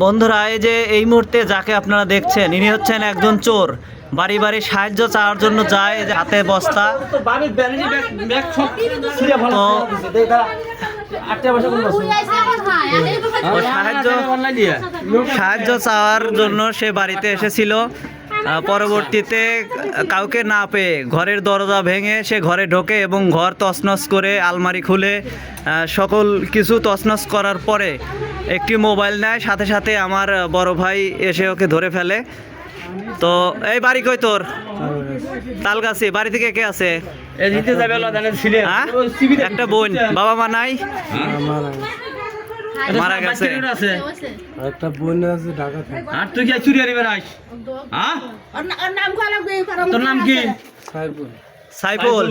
বন্ধুরা, এই যে এই মুহূর্তে যাকে আপনারা দেখছেন, ইনি হচ্ছেন একজন চোর। বাড়ি বাড়ি সাহায্য চাওয়ার জন্য যায়, এই যে হাতে বস্তা। সাহায্য চাওয়ার জন্য সে বাড়িতে এসেছিল। পরবর্তীতে কাউকে না পেয়ে ঘরের দরজা ভেঙে সে ঘরে ঢোকে এবং ঘর তছনছ করে আলমারি খুলে সকল কিছু তছনছ করার পরে একটি মোবাইল নেয়। সাথে সাথে আমার বড় ভাই এসে ওকে ধরে ফেলে। তো এই বাড়ি কই তোর? তালগাছি। বাড়ি থেকে কে আছে? একটা বোন। বাবা মা নাই? মারা গেছে। একটা বোন আছে ঢাকা থেকে। আর তুই কি চুরি আরিবার আইস? হ্যাঁ? তোর নাম কি? সাইফুল। সাইফুল।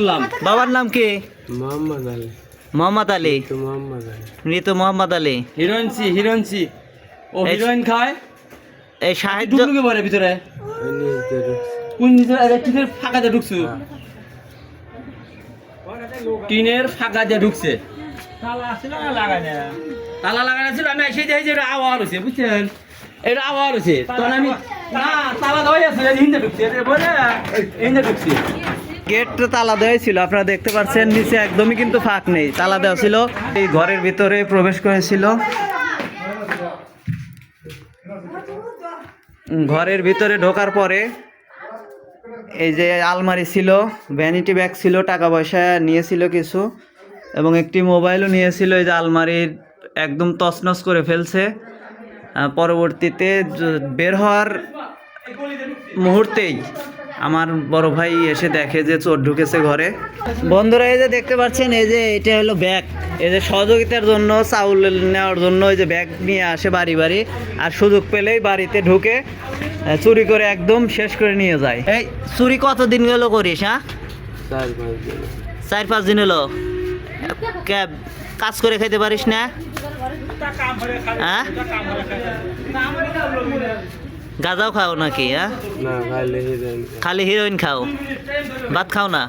বাবার নাম কি? মোহাম্মদ আলী। মোহাম্মদ আলী। মোহাম্মদ আলী। মৃত মোহাম্মদ আলী। হিরোইনসি। ও হিরোইন খায়? এই সাহায্য ঢুকলুকে বলে ভিতরে? কোন টিনের ফাঁকা দিয়ে ঢুকছো? টিনের ফাঁকা দিয়ে ঢুকছে। তালা লাগানো ছিল। আমি এসে দেখি যে এটা আওয়াজ হয়েছে, বুঝছেন? এটা আওয়াজ হয়েছে। তখন আমি না তালা দেওয়াই আছে, হিন্দে ঢুকছে বলে হিন্দে ঢুকছে। গেট তালা দেওয়াই ছিল, আপনারা দেখতে পাচ্ছেন। নিচে একদমই কিন্তু ফাঁক নেই, তালা দেওয়া ছিল। এই ঘরের ভিতরে প্রবেশ করেছিল। ঘরের ভিতরে ঢোকার পরে এই যে আলমারি ছিল, ভ্যানিটি ব্যাগ ছিল, টাকা পয়সা নিয়েছিল কিছু এবং একটি মোবাইলও নিয়েছিল। এই যে আলমারির একদম তছনছ করে ফেলছে। পরবর্তীতে বের হওয়ার মুহূর্তেই আমার বড় ভাই এসে দেখে যে চোর ঢুকেছে ঘরে। বন্ধুরা, এই যে দেখতে পাচ্ছেন, এই যে এটা হলো ব্যাগ। এই যে সহযোগিতার জন্য, চাউল নেওয়ার জন্য এই যে ব্যাগ নিয়ে আসে বাড়ি বাড়ি, আর সুযোগ পেলেই বাড়িতে ঢুকে চুরি করে একদম শেষ করে নিয়ে যায়। এই চুরি কতদিন গেল করিস? হ্যাঁ, 4-5 দিন হলো। কাজ করে খেতে পারিস না? হ্যাঁ, গাঁজাও খাও নাকি? হ্যাঁ, খালি হিরোইন খাও, ভাত খাও না?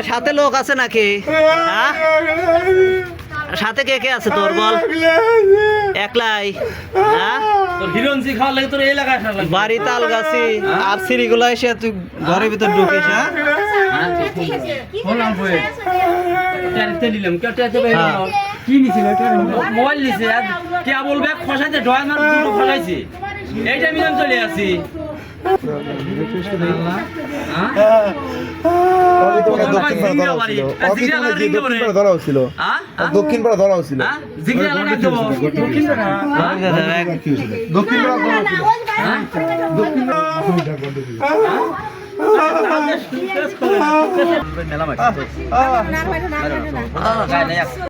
সাথে লোক আছে নাকি? হ্যাঁ, সাথে কে কে আছে তোর বল? একলাই? হ্যাঁ, বাড়ি তালগাছি আর সিঁড়িগুলো এসে তুই ঘরের ভিতর ঢুকিস? হ্যাঁ, কি নিছিল? মোবাইল নিছে, কেবল ব্যাগ খসাইছে, ডয় মার দুটো খসাইছে। এইটা মিলাম চলে আসি। দক্ষিণ পাড়া ধরা হচ্ছিল। দক্ষিণ